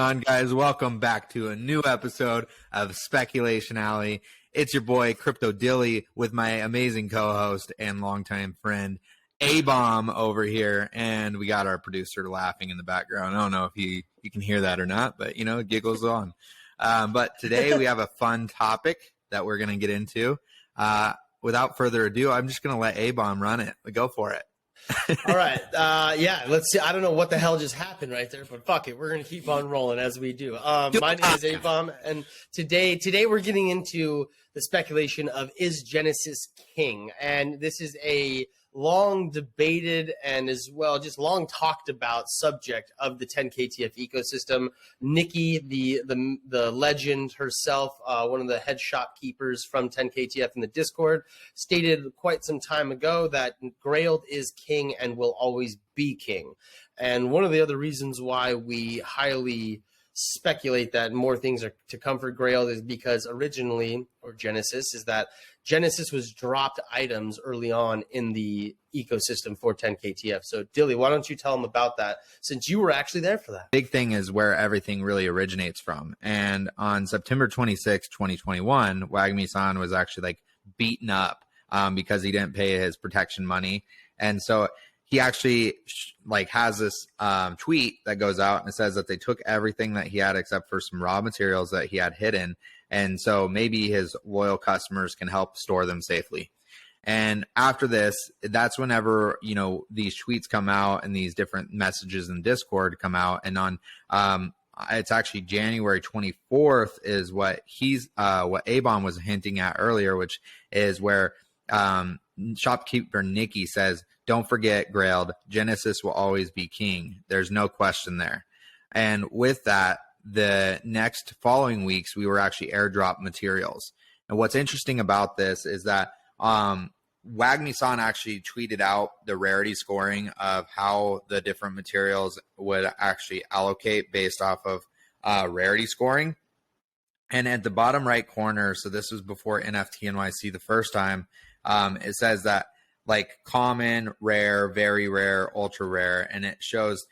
on, guys? Welcome back to a new episode of Speculation Alley. It's your boy CryptoDilly with my amazing co-host and longtime friend ABOMB over here, and we got our producer laughing in the background. I don't know if you can hear that or not, but giggles on. But today we have a fun topic that we're going to get into. Without further ado, I'm just going to let ABOMB run it. Go for it. All right. Let's see. I don't know what the hell just happened right there, but fuck it. We're going to keep on rolling as we do. My name is ABOMB, and today we're getting into the speculation of, is Genesis king? And this is a long debated and as well just long talked about subject of the 10KTF ecosystem. Nikki, the legend herself, one of the head shopkeepers from 10KTF in the Discord, stated quite some time ago that Grailed is king and will always be king. And one of the other reasons why we highly speculate that more things are to come for Grailed is because Genesis was dropped items early on in the ecosystem for 10KTF. So, Dilly, why don't you tell them about that, since you were actually there for that? Big thing is where everything really originates from. And on September 26, 2021, Wagmi-San was actually beaten up because he didn't pay his protection money. And so he actually has this tweet that goes out and it says that they took everything that he had except for some raw materials that he had hidden. And so maybe his loyal customers can help store them safely. And after this, that's whenever, these tweets come out and these different messages in Discord come out. And on, it's actually January 24th is what what ABOMB was hinting at earlier, which is where shopkeeper Nikki says, "Don't forget, Grailed, Genesis will always be king. There's no question there." And with that, the next following weeks, we were actually airdrop materials. And what's interesting about this is that Wagmi-San actually tweeted out the rarity scoring of how the different materials would actually allocate based off of rarity scoring. And at the bottom right corner, so this was before NFT NYC the first time, it says that common, rare, very rare, ultra rare, and it shows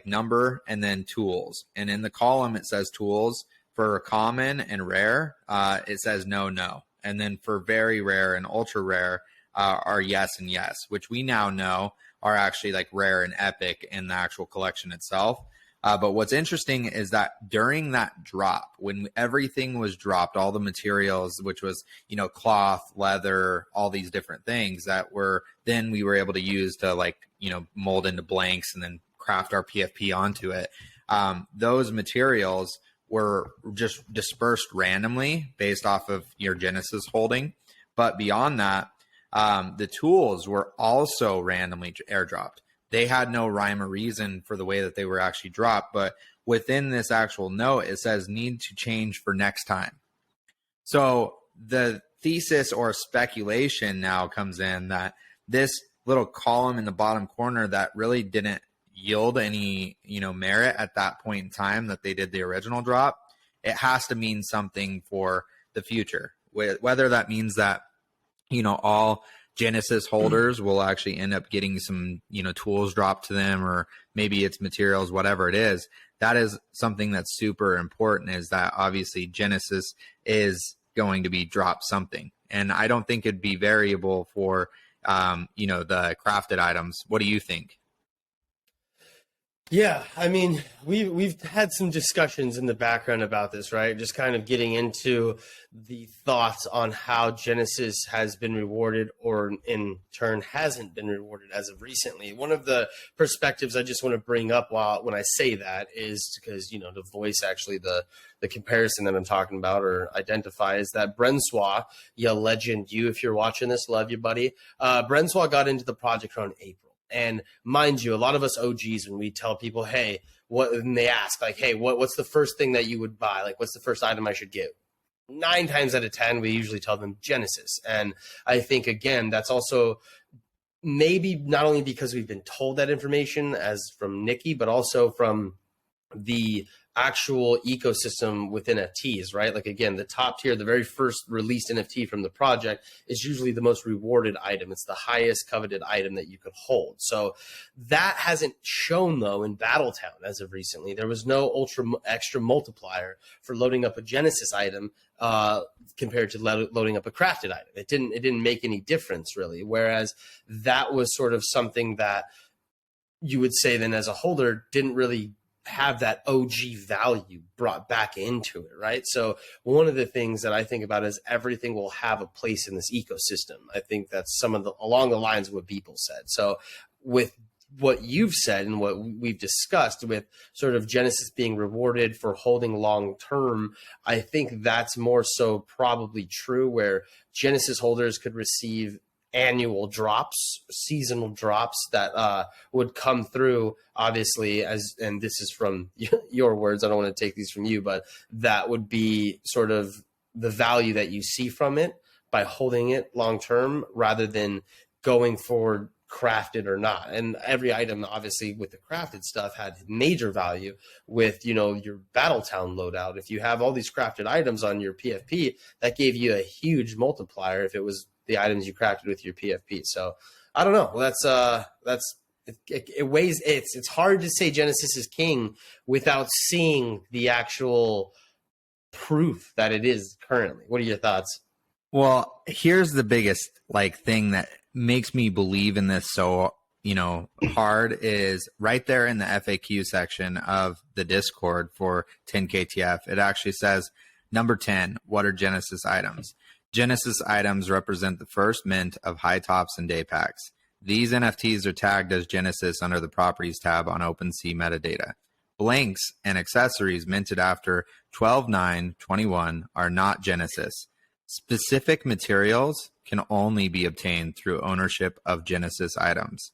number and then tools. And in the column, it says tools. For common and rare, it says no. And then for very rare and ultra rare are yes and yes, which we now know are actually rare and epic in the actual collection itself. But what's interesting is that during that drop, when everything was dropped, all the materials, which was, cloth, leather, all these different things that then we were able to use to mold into blanks and then craft our PFP onto it. Those materials were just dispersed randomly based off of your Genesis holding. But beyond that, the tools were also randomly airdropped. They had no rhyme or reason for the way that they were actually dropped, but within this actual note, it says need to change for next time. So the thesis or speculation now comes in that this little column in the bottom corner that really didn't yield any, merit at that point in time that they did the original drop, it has to mean something for the future. Whether that means that, all Genesis holders will actually end up getting some, tools dropped to them, or maybe it's materials, whatever it is. That is something that's super important, is that obviously Genesis is going to be dropped something. And I don't think it'd be variable for, the crafted items. What do you think? Yeah, I mean, we've had some discussions in the background about this, right? Just kind of getting into the thoughts on how Genesis has been rewarded or in turn hasn't been rewarded as of recently. One of the perspectives I just want to bring up when I say that is because, to voice actually the comparison that I'm talking about or identify is that Brenswa, ya legend, if you're watching this, love you, buddy. Brenswa got into the project around April. And mind you, a lot of us OGs, when we tell people, hey, and they ask, hey, what's the first thing that you would buy? What's the first item I should get? 9 times out of 10, we usually tell them Genesis. And I think, again, that's also maybe not only because we've been told that information as from Nikki, but also from the actual ecosystem with NFTs, right? Like, again, the top tier, the very first released NFT from the project is usually the most rewarded item. It's the highest coveted item that you could hold. So that hasn't shown, though, in Battletown as of recently. There was no extra multiplier for loading up a Genesis item compared to loading up a crafted item. It didn't make any difference, really. Whereas that was sort of something that you would say then as a holder didn't really have that OG value brought back into it, right? So one of the things that I think about is everything will have a place in this ecosystem. I think that's along the lines of what people said. So with what you've said and what we've discussed with sort of Genesis being rewarded for holding long term, I think that's more so probably true, where Genesis holders could receive annual drops, seasonal drops that would come through, obviously, and this is from your words, I don't want to take these from you, but that would be sort of the value that you see from it by holding it long term rather than going for crafted or not. And every item, obviously, with the crafted stuff had major value with, your Battletown loadout. If you have all these crafted items on your PFP, that gave you a huge multiplier if it was the items you crafted with your PFP. So I don't know. It weighs. It's hard to say Genesis is king without seeing the actual proof that it is currently. What are your thoughts? Well, here's the biggest thing that makes me believe in this so hard is right there in the FAQ section of the Discord for 10KTF. It actually says number 10. What are Genesis items? Genesis items represent the first mint of high tops and day packs. These NFTs are tagged as Genesis under the properties tab on OpenSea metadata. Blanks and accessories minted after 12/9/21 are not Genesis. Specific materials can only be obtained through ownership of Genesis items.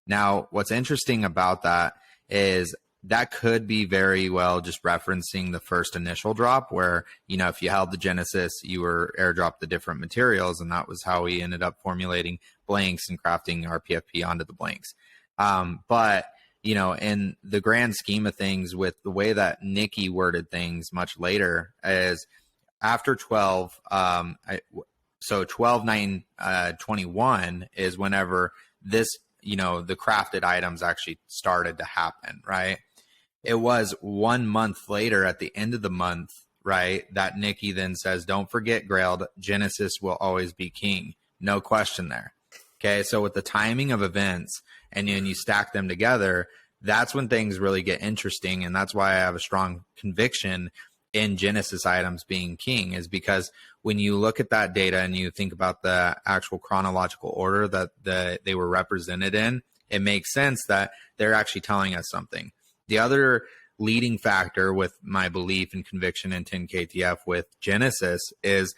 Now, what's interesting about that is that could be very well just referencing the first initial drop where, if you held the Genesis, you were airdropped the different materials, and that was how we ended up formulating blanks and crafting our PFP onto the blanks. But, in the grand scheme of things, with the way that Nikki worded things much later is after 12, so 12/9/21 is whenever this, the crafted items actually started to happen, right? It was 1 month later at the end of the month, right, that Nikki then says, don't forget, Grailed, Genesis will always be king. No question there. Okay, so with the timing of events and then you stack them together, that's when things really get interesting. And that's why I have a strong conviction in Genesis items being king, is because when you look at that data and you think about the actual chronological order that they were represented in, it makes sense that they're actually telling us something. The other leading factor with my belief and conviction in 10KTF with Genesis is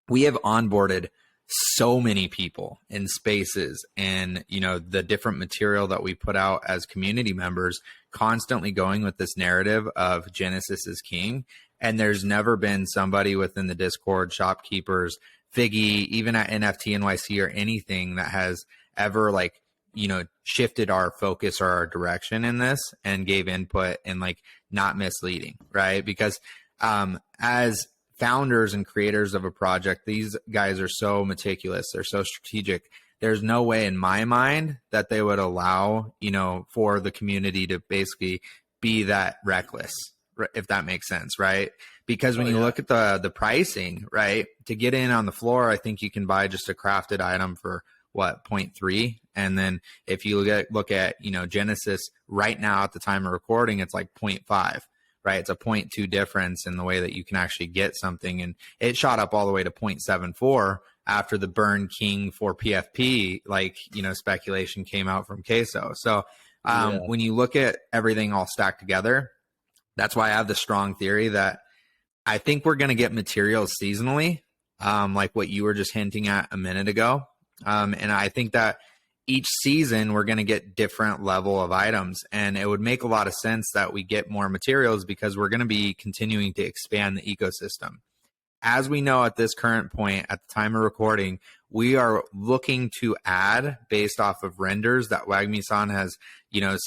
we have onboarded so many people in spaces and, the different material that we put out as community members, constantly going with this narrative of Genesis is king. And there's never been somebody within the Discord, shopkeepers, Figgy, even at NFT NYC or anything that has ever shifted our focus or our direction in this and gave input and not misleading, right? Because as founders and creators of a project, these guys are so meticulous, they're so strategic. There's no way in my mind that they would allow, for the community to basically be that reckless, if that makes sense, right? Because when you look at the pricing, right, to get in on the floor, I think you can buy just a crafted item for 0.3, and then if you look at Genesis right now at the time of recording, it's 0.5, right? It's a 0.2 difference in the way that you can actually get something, and it shot up all the way to 0.74 after the Burn King for PFP speculation came out from Queso. So when you look at everything all stacked together, that's why I have the strong theory that I think we're going to get materials seasonally, like what you were just hinting at a minute ago. And I think that each season we're going to get different level of items, and it would make a lot of sense that we get more materials because we're going to be continuing to expand the ecosystem. As we know at this current point, at the time of recording, we are looking to add, based off of renders that Wagmi-San has,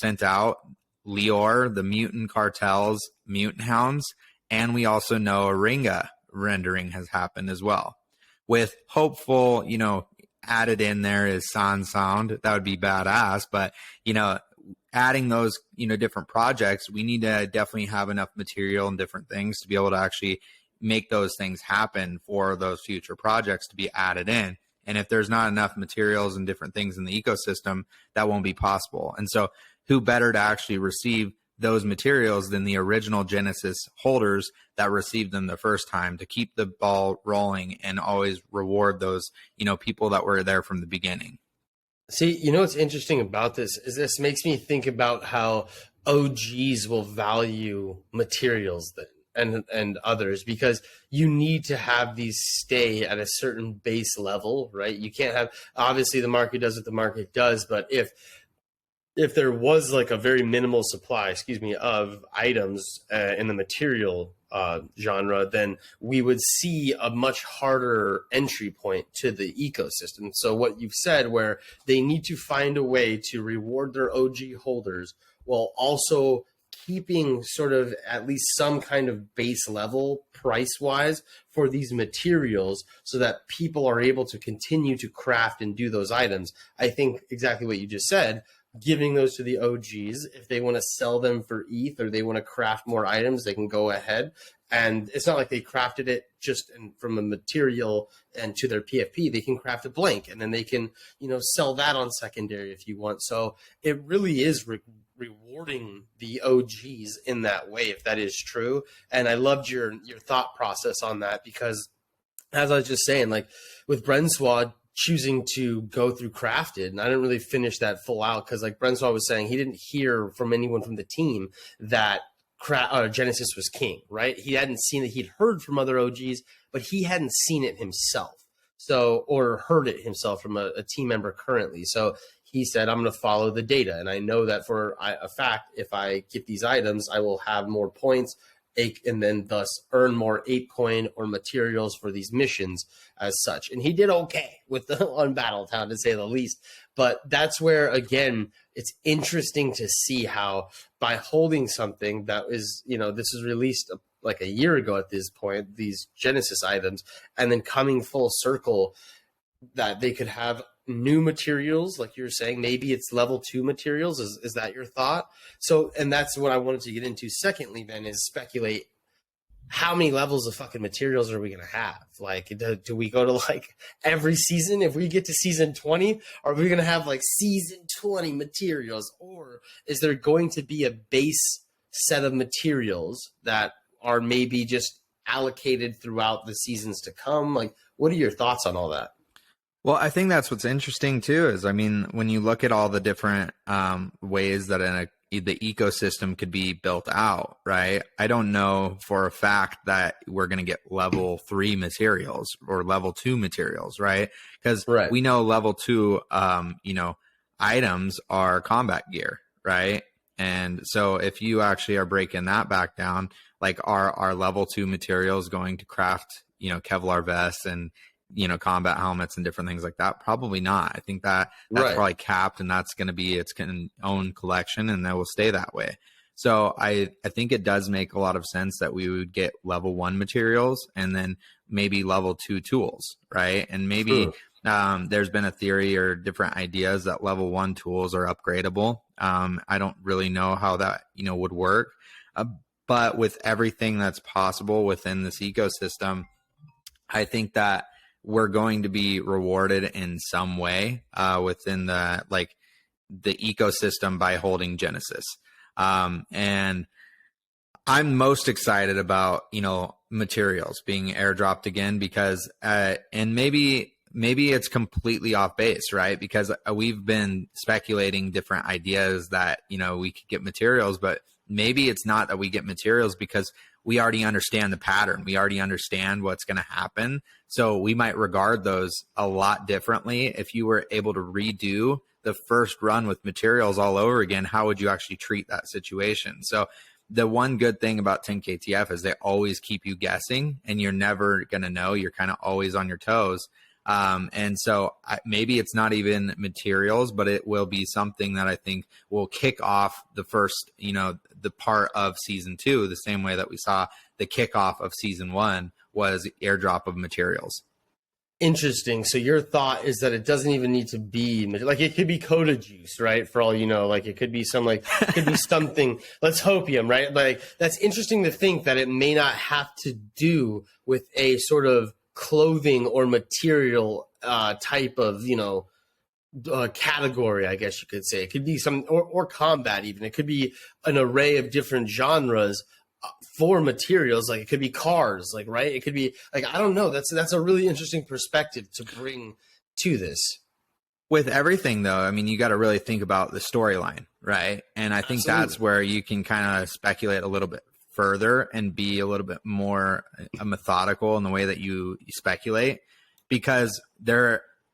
sent out, Leor, the mutant cartels, mutant hounds, and we also know a Ringa rendering has happened as well. With hopeful, added in there is San Sound. That would be badass. But, adding those, different projects, we need to definitely have enough material and different things to be able to actually make those things happen for those future projects to be added in. And if there's not enough materials and different things in the ecosystem, that won't be possible. And so who better to actually receive those materials than the original Genesis holders that received them the first time, to keep the ball rolling and always reward those, people that were there from the beginning. See, what's interesting about this is this makes me think about how OGs will value materials and others, because you need to have these stay at a certain base level, right? You can't have, obviously the market does what the market does, but if there was like a very minimal supply, of items in the material genre, then we would see a much harder entry point to the ecosystem. So what you've said, where they need to find a way to reward their OG holders while also keeping sort of at least some kind of base level price wise for these materials, so that people are able to continue to craft and do those items. I think exactly what you just said, giving those to the OGs, if they want to sell them for ETH or they want to craft more items, they can go ahead. And it's not like they crafted it just from a material and to their PFP. They can craft a blank, and then they can, sell that on secondary if you want. So it really is rewarding the OGs in that way, if that is true. And I loved your thought process on that, because as I was just saying, like with Brenswad choosing to go through crafted, and I didn't really finish that full out, because like Brenswad was saying, he didn't hear from anyone from the team that Genesis was king, right? He hadn't seen it. He'd heard from other OGs, but he hadn't seen it himself. So, or heard it himself from a team member currently. So he said, I'm going to follow the data. And I know that for a fact, if I get these items, I will have more points and then thus earn more ape coin or materials for these missions as such. And he did okay with the on Battletown, to say the least. But that's where, again, it's interesting to see how by holding something that is, this was released like a year ago at this point, these Genesis items, and then coming full circle, that they could have new materials, like you're saying, maybe it's level 2 materials. Is that your thought? So, and that's what I wanted to get into. Secondly, then, is speculate, how many levels of fucking materials are we going to have? Like, do we go to like every season? If we get to season 20, are we going to have like season 20 materials? Or is there going to be a base set of materials that are maybe just allocated throughout the seasons to come? Like, what are your thoughts on all that? Well, I think that's what's interesting too, is, when you look at all the different ways that the ecosystem could be built out, right? I don't know for a fact that we're going to get level 3 materials or level 2 materials, right? Because we know level 2, items are combat gear, right? And so if you actually are breaking that back down, like are level 2 materials going to craft, Kevlar vests and, combat helmets and different things like that? Probably not. I think that's probably capped, and that's going to be its own collection, and that will stay that way. So I think it does make a lot of sense that we would get level 1 materials and then maybe level 2 tools, right? And maybe there's been a theory or different ideas that level 1 tools are upgradable. I don't really know how that, would work. But with everything that's possible within this ecosystem, I think that we're going to be rewarded in some way within the ecosystem by holding Genesis. And I'm most excited about, materials being airdropped again, because and maybe it's completely off base, right? Because we've been speculating different ideas that, we could get materials, but maybe it's not that we get materials because we already understand the pattern. We already understand what's going to happen. So we might regard those a lot differently. If you were able to redo the first run with materials all over again, how would you actually treat that situation? So the one good thing about 10KTF is they always keep you guessing, and you're never going to know. You're kind of always on your toes. And so maybe it's not even materials, but it will be something that I think will kick off the first, the part of season 2, the same way that we saw the kickoff of season 1 was airdrop of materials. Interesting. So your thought is that it doesn't even need to be like, it could be Coda juice, right? For all you know, like it could be it could be something. Let's hopium, right? Like that's interesting to think that it may not have to do with a sort of clothing or material type of category, I guess you could say. It could be some or combat even. It could be an array of different genres for materials. Like it could be cars, like, right? It could be like, I don't know. That's a really interesting perspective to bring to this. With everything though, I mean, you got to really think about the storyline, right? And I think that's where you can kind of speculate a little bit further and be a little bit more methodical in the way that you speculate, because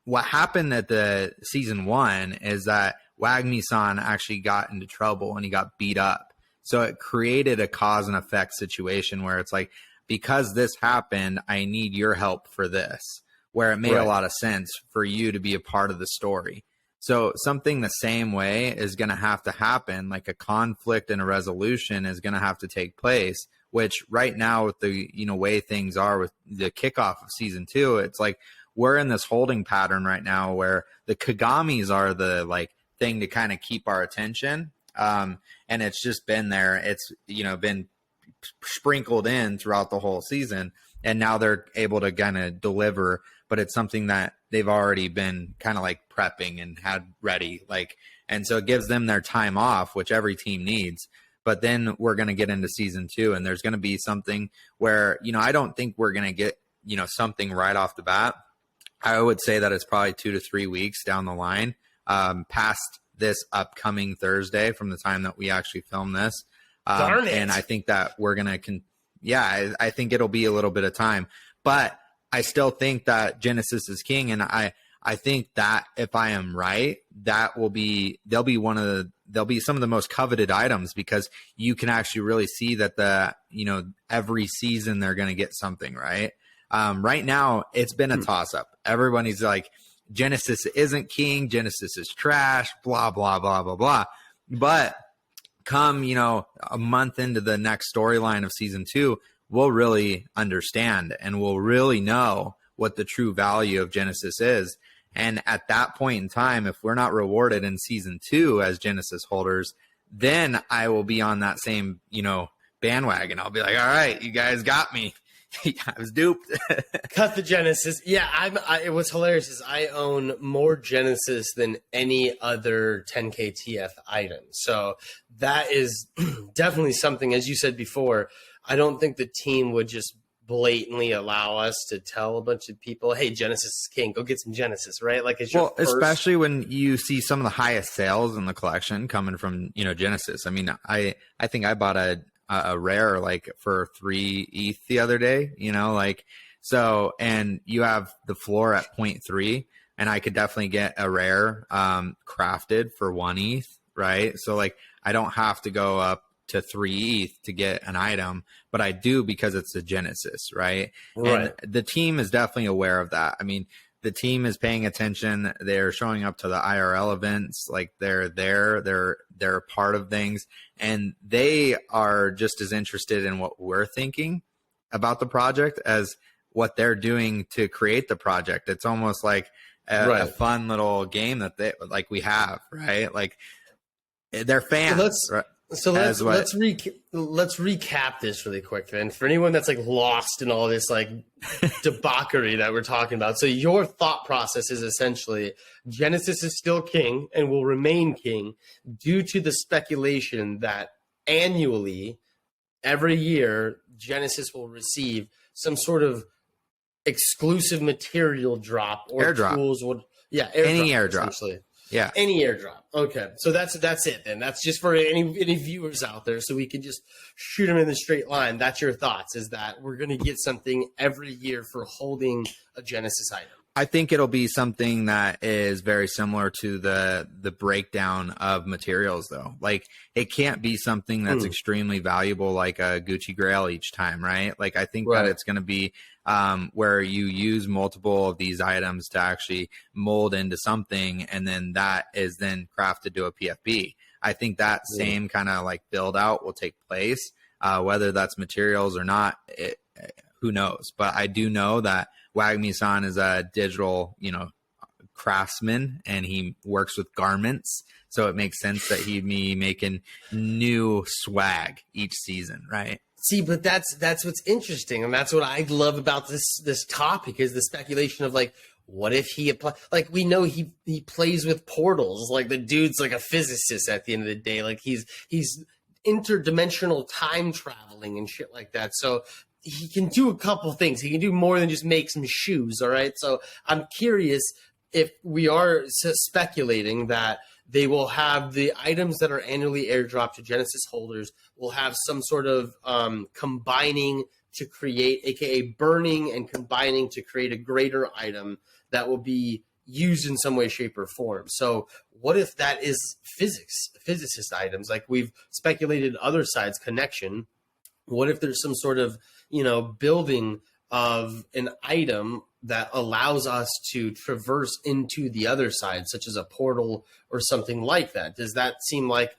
what happened at the season 1 is that Wagmi-San actually got into trouble and he got beat up. So it created a cause and effect situation where it's like, because this happened, I need your help for this, where it made a lot of sense for you to be a part of the story. So something the same way is going to have to happen, like a conflict and a resolution is going to have to take place, which right now with the, way things are with the kickoff of season 2, it's like we're in this holding pattern right now where the Kagamis are the thing to kind of keep our attention. And it's just been there. It's, been sprinkled in throughout the whole season. And now they're able to kind of deliver, but it's something that they've already been kind of prepping and had ready. And so it gives them their time off, which every team needs. But then we're going to get into season 2 and there's going to be something where, I don't think we're going to get, something right off the bat. I would say that it's probably 2 to 3 weeks down the line, past this upcoming Thursday from the time that we actually film this. Darn it. And I think that we're going to, I think it'll be a little bit of time, but I still think that Genesis is king. And I think that if I am right, they'll be some of the most coveted items, because you can actually really see that every season they're going to get something, right? Right now it's been a toss up. Everybody's like, Genesis isn't king, Genesis is trash, blah, blah, blah, blah, blah. But come, a month into the next storyline of season 2, we'll really understand and we'll really know what the true value of Genesis is. And at that point in time, if we're not rewarded in season 2 as Genesis holders, then I will be on that same, bandwagon. I'll be like, all right, you guys got me. I was duped. Cut the Genesis. Yeah, it was hilarious is I own more Genesis than any other 10K TF item. So that is definitely something, as you said before, I don't think the team would just blatantly allow us to tell a bunch of people, hey, Genesis is king, go get some Genesis, right? Especially when you see some of the highest sales in the collection coming from, Genesis. I mean, I think I bought a rare for 3 ETH the other day, so, and you have the floor at 0.3 and I could definitely get a rare crafted for 1 ETH, right? So I don't have to go up to 3 ETH to get an item, but I do because it's a Genesis, right? And the team is definitely aware of that. I mean, the team is paying attention. They're showing up to the IRL events. They're there. They're a part of things, and they are just as interested in what we're thinking about the project as what they're doing to create the project. It's almost like a fun little game that we have, right? They're fans. So let's recap this really quick then. For anyone that's lost in all this debauchery that we're talking about. So your thought process is essentially Genesis is still king and will remain king due to the speculation that annually, every year, Genesis will receive some sort of exclusive material drop or airdrop. Tools would any airdrop. Yeah. Any airdrop. Okay. So that's it then. That's just for any viewers out there, so we can just shoot them in the straight line. That's your thoughts, is that we're going to get something every year for holding a Genesis item. I think it'll be something that is very similar to the breakdown of materials, though. Like, it can't be something that's extremely valuable, like a Gucci Grail each time, right? Like, I think that it's going to be where you use multiple of these items to actually mold into something, and then that is then crafted to a PFP. I think that same kind of like build out will take place, whether that's materials or not. Who knows? But I do know that Wagmi-San is a digital, craftsman, and he works with garments. So it makes sense that he'd be making new swag each season, right? See, but that's what's interesting, and that's what I love about this topic is the speculation of like, what if he apply? Like, we know he plays with portals. Like, the dude's like a physicist at the end of the day. Like, he's interdimensional time traveling and shit like that. So he can do a couple things. He can do more than just make some shoes. All right. So I'm curious if we are speculating that they will have the items that are annually airdropped to Genesis holders will have some sort of combining to create, aka burning and combining to create a greater item that will be used in some way, shape, or form. So what if that is physicist items? Like, we've speculated Otherside's connection. What if there's some sort of, building of an item that allows us to traverse into the other side, such as a portal or something like that? Does that seem like,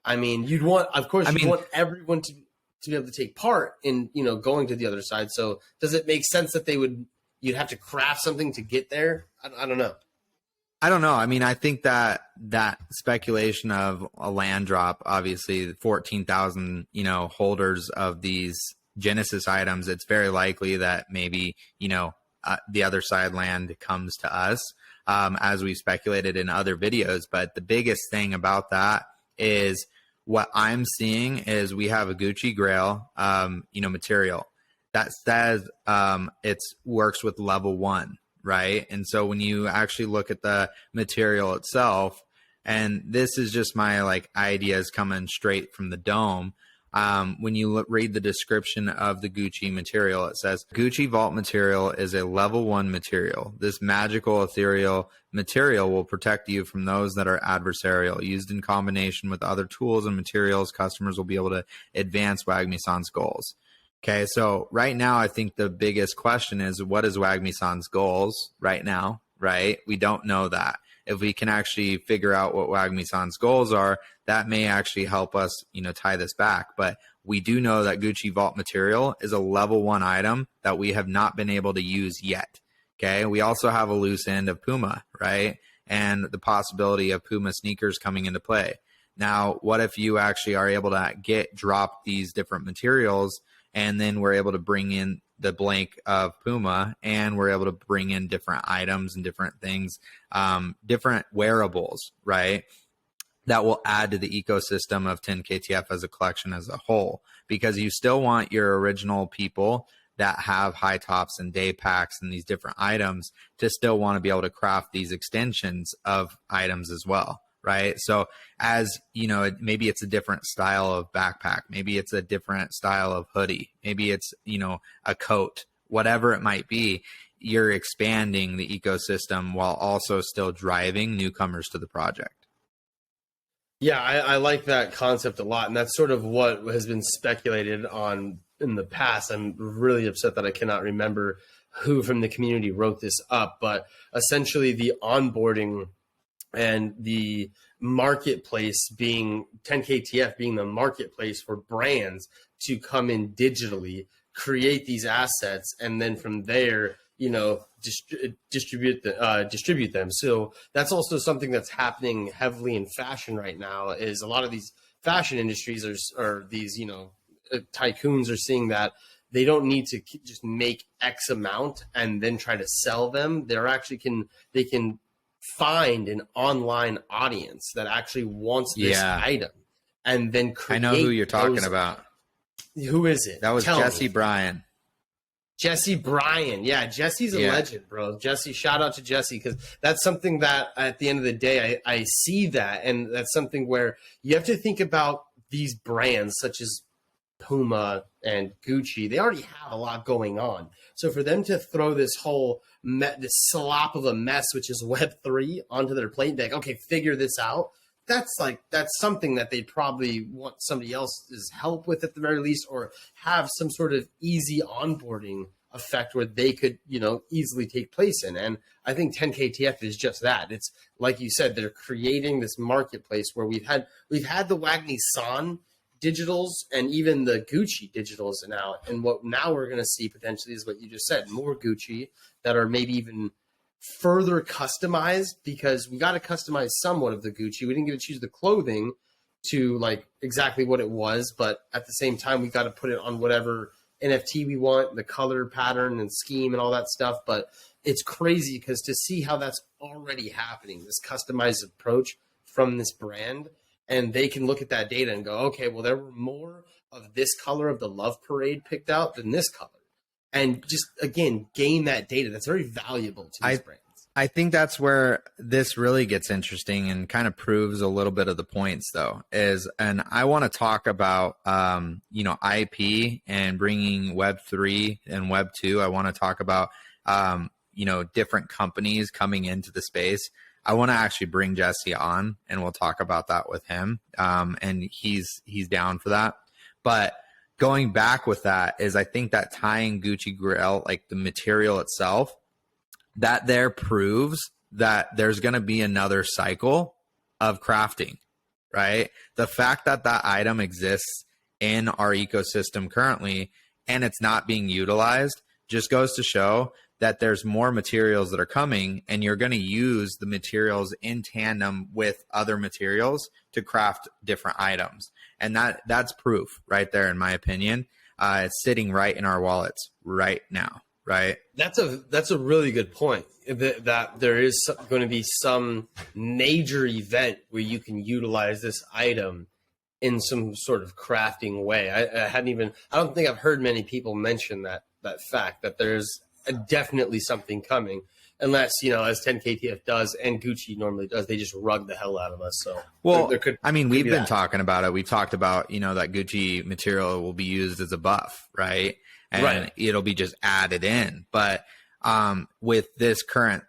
you'd want everyone to be able to take part in, going to the other side. So does it make sense that you'd have to craft something to get there? I don't know. I don't know. I think that speculation of a land drop, obviously 14,000, holders of these Genesis items, it's very likely that maybe, the other side land comes to us, as we speculated in other videos. But the biggest thing about that is what I'm seeing is we have a Gucci Grail, material that says it works with level 1. Right. And so when you actually look at the material itself, and this is just my ideas coming straight from the dome. When you read the description of the Gucci material, it says Gucci Vault material is a level 1 material. This magical ethereal material will protect you from those that are adversarial. Used in combination with other tools and materials, customers will be able to advance Wagmi-San's goals. Okay, so right now, I think the biggest question is, what is Wagmi-San's goals right now, right? We don't know that. If we can actually figure out what Wagmi-San's goals are, that may actually help us, tie this back. But we do know that Gucci Vault material is a level 1 item that we have not been able to use yet. Okay, we also have a loose end of Puma, right? And the possibility of Puma sneakers coming into play. Now, what if you actually are able to drop these different materials, and then we're able to bring in the blank of Puma, and we're able to bring in different items and different things, different wearables, right? That will add to the ecosystem of 10KTF as a collection as a whole, because you still want your original people that have high tops and day packs and these different items to still want to be able to craft these extensions of items as well. Right. So as maybe it's a different style of backpack. Maybe it's a different style of hoodie. Maybe it's, a coat, whatever it might be. You're expanding the ecosystem while also still driving newcomers to the project. Yeah, I like that concept a lot. And that's sort of what has been speculated on in the past. I'm really upset that I cannot remember who from the community wrote this up, but essentially the onboarding and the marketplace being 10KTF being the marketplace for brands to come in digitally, create these assets, and then from there, distribute them. So that's also something that's happening heavily in fashion right now. Is a lot of these fashion industries or these tycoons are seeing that they don't need to just make X amount and then try to sell them. They can find an online audience that actually wants this item, and then create. I know who you're talking about. Who is it? That was Jesse Bryan. Jesse Bryan. Yeah, Jesse's a legend, bro. Jesse, shout out to Jesse, because that's something that at the end of the day, I see that, and that's something where you have to think about these brands such as Puma and Gucci. They already have a lot going on. So for them to throw this whole this slop of a mess, which is Web3, onto their plate. Like, okay, figure this out. That's something that they probably want somebody else's help with at the very least, or have some sort of easy onboarding effect where they could, easily take place in. And I think 10KTF is just that. It's like you said, they're creating this marketplace where we've had the Wagmi-San digitals and even the Gucci digitals now. And what now we're going to see potentially is what you just said, more Gucci that are maybe even further customized, because we got to customize somewhat of the Gucci. We didn't get to choose the clothing to like exactly what it was, but at the same time, we got to put it on whatever NFT we want, the color pattern and scheme and all that stuff. But it's crazy because to see how that's already happening, this customized approach from this brand, and they can look at that data and go, okay, well, there were more of this color of the Love Parade picked out than this color. And just, again, gain that data. That's very valuable to these brands. I think that's where this really gets interesting and kind of proves a little bit of the points, though, and I want to talk about, IP and bringing Web3 and Web2. I want to talk about, different companies coming into the space. I want to actually bring Jesse on, and we'll talk about that with him. And he's down for that. But going back with that is, I think that tying Gucci Grill, like the material itself, that there proves that there's going to be another cycle of crafting, right? The fact that that item exists in our ecosystem currently and it's not being utilized just goes to show that there's more materials that are coming, and you're going to use the materials in tandem with other materials to craft different items. And that's proof right there, in my opinion. It's sitting right in our wallets right now, right? That's a really good point, that there is going to be some major event where you can utilize this item in some sort of crafting way. I don't think I've heard many people mention that fact, that there's definitely something coming, unless, as 10KTF does and Gucci normally does, they just rug the hell out of us. So, well, we've been talking about it. We've talked about, that Gucci material will be used as a buff, right? And it'll be just added in. But with this current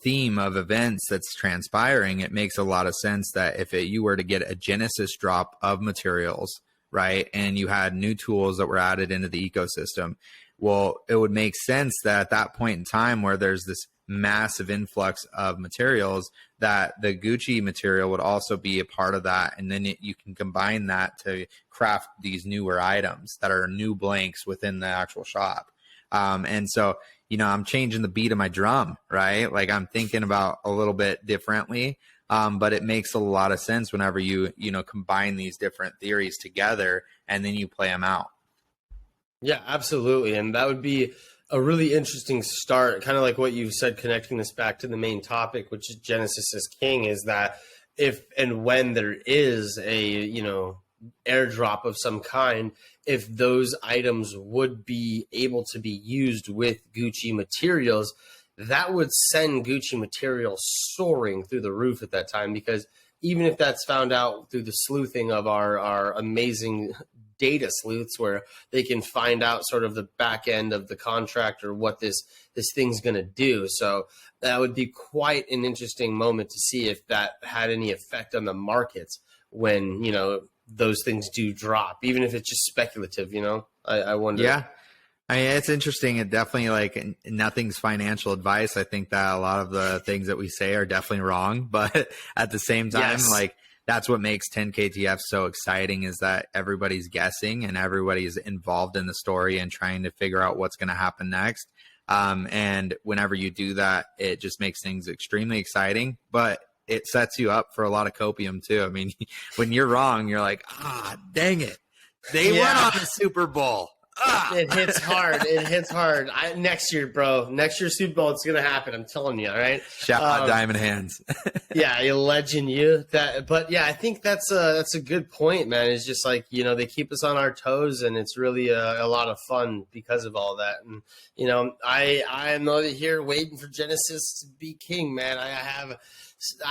theme of events that's transpiring, it makes a lot of sense that if you were to get a Genesis drop of materials, right, and you had new tools that were added into the ecosystem, well, it would make sense that at that point in time where there's this massive influx of materials, that the Gucci material would also be a part of that. And then you can combine that to craft these newer items that are new blanks within the actual shop. And so, I'm changing the beat of my drum, right? Like, I'm thinking about a little bit differently. But it makes a lot of sense whenever you combine these different theories together and then you play them out. Yeah, absolutely. And that would be a really interesting start, kind of like what you said, connecting this back to the main topic, which is Genesis is King, is that if and when there is a, airdrop of some kind, if those items would be able to be used with Gucci materials, that would send Gucci material soaring through the roof at that time, because even if that's found out through the sleuthing of our amazing data sleuths, where they can find out sort of the back end of the contract or what this thing's going to do. So that would be quite an interesting moment to see if that had any effect on the markets when, those things do drop, even if it's just speculative, I wonder. Yeah. It's interesting. It definitely, nothing's financial advice. I think that a lot of the things that we say are definitely wrong, but at the same time, yes, that's what makes 10KTF so exciting, is that everybody's guessing and everybody's involved in the story and trying to figure out what's going to happen next. And whenever you do that, it just makes things extremely exciting, but it sets you up for a lot of copium too. I mean, when you're wrong, you're like, dang it. They went on the Super Bowl. It hits hard. It hits hard. Next year, bro. Next year, Super Bowl, it's going to happen. I'm telling you, all right? Shout out Diamond Hands. Yeah, you legend, you. But yeah, I think that's a good point, man. It's just they keep us on our toes, and it's really a lot of fun because of all that. And, I am over here waiting for Genesis to be king, man. I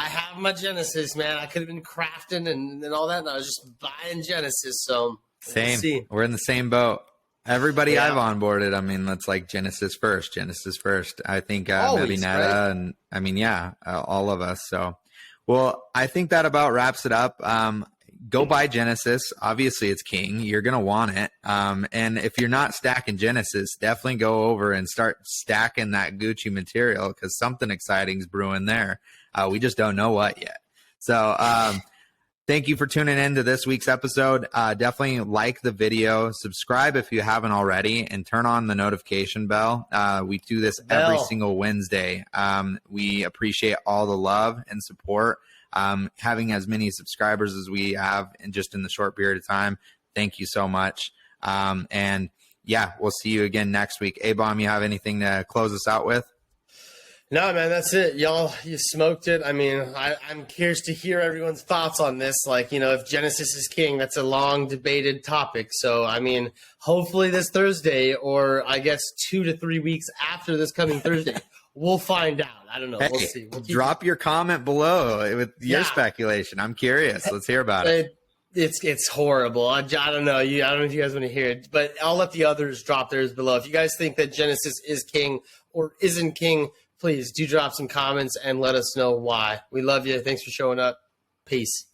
have my Genesis, man. I could have been crafting and all that, and I was just buying Genesis. So same. We're in the same boat. Everybody Yeah. I've onboarded, I mean, that's like Genesis first. I think Always, maybe Netta, right? and I mean, yeah, all of us. So, well, I think that about wraps it up. Go buy Genesis. Obviously, it's king. You're gonna want it. And if you're not stacking Genesis, definitely go over and start stacking that Gucci material because something exciting is brewing there. We just don't know what yet. So, thank you for tuning in to this week's episode. Definitely like the video, subscribe if you haven't already, and turn on the notification bell. We do this every single Wednesday. We appreciate all the love and support. Having as many subscribers as we have in the short period of time. Thank you so much. And yeah, we'll see you again next week. ABOMB, you have anything to close us out with? No, man, that's it. Y'all, you smoked it. I mean, I'm curious to hear everyone's thoughts on this. Like, if Genesis is king, that's a long debated topic. So, I mean, hopefully this Thursday, or I guess 2 to 3 weeks after this coming Thursday, we'll find out. I don't know. We'll see. Drop your comment below with your speculation. I'm curious. Let's hear about it. It's horrible. I don't know. I don't know if you guys want to hear it, but I'll let the others drop theirs below. If you guys think that Genesis is king or isn't king, please do drop some comments and let us know why. We love you. Thanks for showing up. Peace.